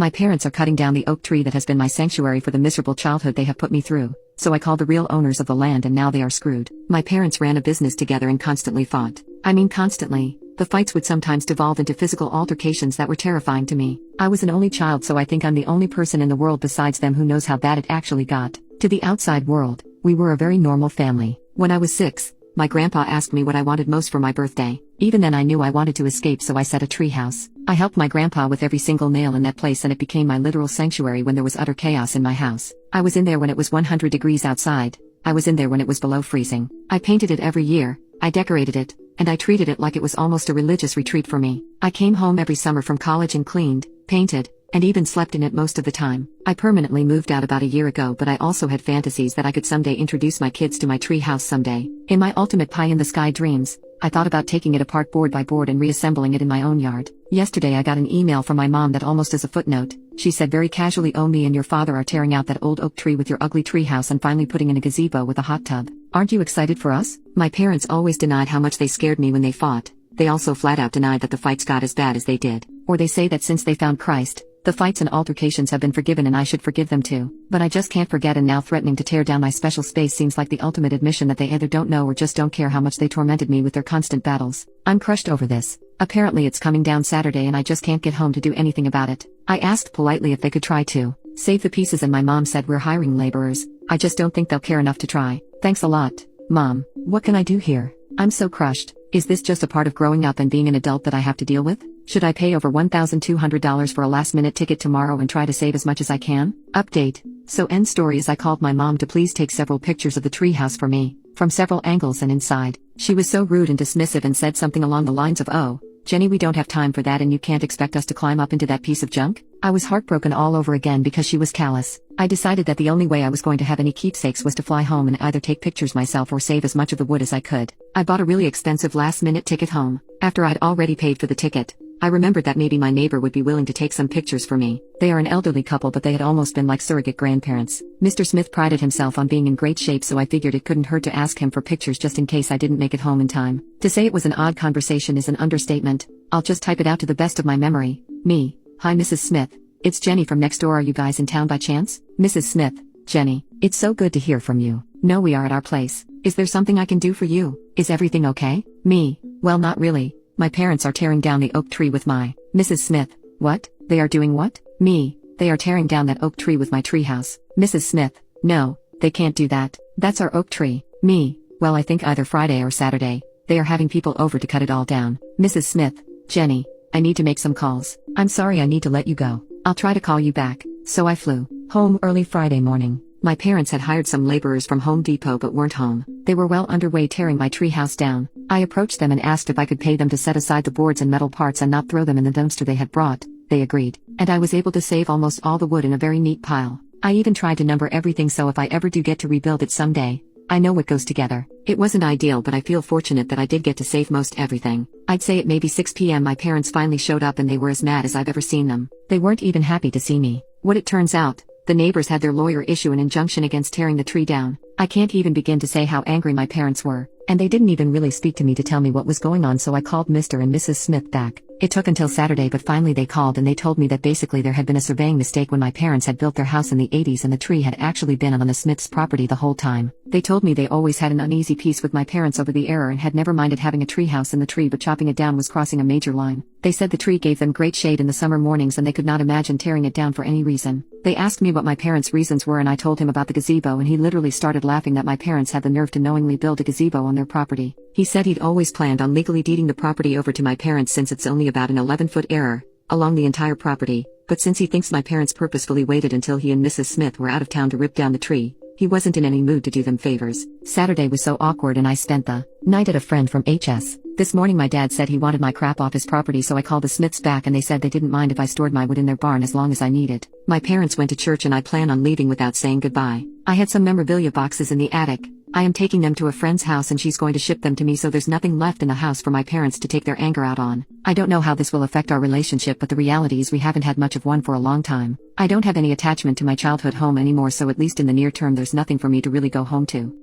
My parents are cutting down the oak tree that has been my sanctuary for the miserable childhood they have put me through, so I called the real owners of the land and now they are screwed. My parents ran a business together and constantly fought. I mean constantly. The fights would sometimes devolve into physical altercations that were terrifying to me. I was an only child, so I think I'm the only person in the world besides them who knows how bad it actually got. To the outside world, we were a very normal family. When I was 6, my grandpa asked me what I wanted most for my birthday. Even then I knew I wanted to escape, so I said a treehouse. I helped my grandpa with every single nail in that place and it became my literal sanctuary when there was utter chaos in my house. I was in there when it was 100 degrees outside. I was in there when it was below freezing. I painted it every year, I decorated it, and I treated it like it was almost a religious retreat for me. I came home every summer from college and cleaned, painted, and even slept in it most of the time. I permanently moved out about a year ago, but I also had fantasies that I could someday introduce my kids to my tree house someday. In my ultimate pie-in-the-sky dreams, I thought about taking it apart board by board and reassembling it in my own yard. Yesterday I got an email from my mom that almost as a footnote, she said very casually, "Oh, me and your father are tearing out that old oak tree with your ugly tree house and finally putting in a gazebo with a hot tub. Aren't you excited for us?" My parents always denied how much they scared me when they fought. They also flat out denied that the fights got as bad as they did. Or they say that since they found Christ, the fights and altercations have been forgiven and I should forgive them too. But I just can't forget, and now threatening to tear down my special space seems like the ultimate admission that they either don't know or just don't care how much they tormented me with their constant battles. I'm crushed over this. Apparently it's coming down Saturday and I just can't get home to do anything about it. I asked politely if they could try to save the pieces and my mom said, "We're hiring laborers. I just don't think they'll care enough to try. Thanks a lot, Mom. What can I do here? I'm so crushed. Is this just a part of growing up and being an adult that I have to deal with? Should I pay over $1,200 for a last-minute ticket tomorrow and try to save as much as I can?" Update. So end story is I called my mom to please take several pictures of the treehouse for me, from several angles and inside. She was so rude and dismissive and said something along the lines of, "Oh, Jenny, we don't have time for that and you can't expect us to climb up into that piece of junk?" I was heartbroken all over again because she was callous. I decided that the only way I was going to have any keepsakes was to fly home and either take pictures myself or save as much of the wood as I could. I bought a really expensive last-minute ticket home. After I'd already paid for the ticket, I remembered that maybe my neighbor would be willing to take some pictures for me. They are an elderly couple, but they had almost been like surrogate grandparents. Mr. Smith prided himself on being in great shape, so I figured it couldn't hurt to ask him for pictures just in case I didn't make it home in time. To say it was an odd conversation is an understatement. I'll just type it out to the best of my memory. Me: "Hi Mrs. Smith. It's Jenny from next door. Are you guys in town by chance?" Mrs. Smith: "Jenny, it's so good to hear from you. No, we are at our place. Is there something I can do for you? Is everything okay?" Me: "Well, not really. My parents are tearing down the oak tree with my..." Mrs. Smith: "What? They are doing what?" Me: "They are tearing down that oak tree with my treehouse." Mrs. Smith: "No, they can't do that. That's our oak tree." Me: "Well, I think either Friday or Saturday. They are having people over to cut it all down." Mrs. Smith: "Jenny, I need to make some calls. I'm sorry, I need to let you go. I'll try to call you back." So I flew home early Friday morning. My parents had hired some laborers from Home Depot but weren't home. They were well underway tearing my treehouse down. I approached them and asked if I could pay them to set aside the boards and metal parts and not throw them in the dumpster they had brought. They agreed, and I was able to save almost all the wood in a very neat pile. I even tried to number everything so if I ever do get to rebuild it someday, I know what goes together. It wasn't ideal, but I feel fortunate that I did get to save most everything. I'd say at maybe 6 p.m. my parents finally showed up and they were as mad as I've ever seen them. They weren't even happy to see me. What it turns out, the neighbors had their lawyer issue an injunction against tearing the tree down. I can't even begin to say how angry my parents were. And they didn't even really speak to me to tell me what was going on, so I called Mr. and Mrs. Smith back. It took until Saturday, but finally they called and they told me that basically there had been a surveying mistake when my parents had built their house in the 80s and the tree had actually been on the Smiths' property the whole time. They told me they always had an uneasy peace with my parents over the error and had never minded having a tree house in the tree, but chopping it down was crossing a major line. They said the tree gave them great shade in the summer mornings and they could not imagine tearing it down for any reason. They asked me what my parents' reasons were and I told him about the gazebo, and he literally started laughing that my parents had the nerve to knowingly build a gazebo on their property. He said he'd always planned on legally deeding the property over to my parents since it's only about an 11-foot error along the entire property, but since he thinks my parents purposefully waited until he and Mrs. Smith were out of town to rip down the tree, he wasn't in any mood to do them favors. Saturday was so awkward and I spent the night at a friend from HS. This morning my dad said he wanted my crap off his property, so I called the Smiths back and they said they didn't mind if I stored my wood in their barn as long as I need it. My parents went to church and I plan on leaving without saying goodbye. I had some memorabilia boxes in the attic. I am taking them to a friend's house and she's going to ship them to me, so there's nothing left in the house for my parents to take their anger out on. I don't know how this will affect our relationship, but the reality is we haven't had much of one for a long time. I don't have any attachment to my childhood home anymore, so at least in the near term there's nothing for me to really go home to.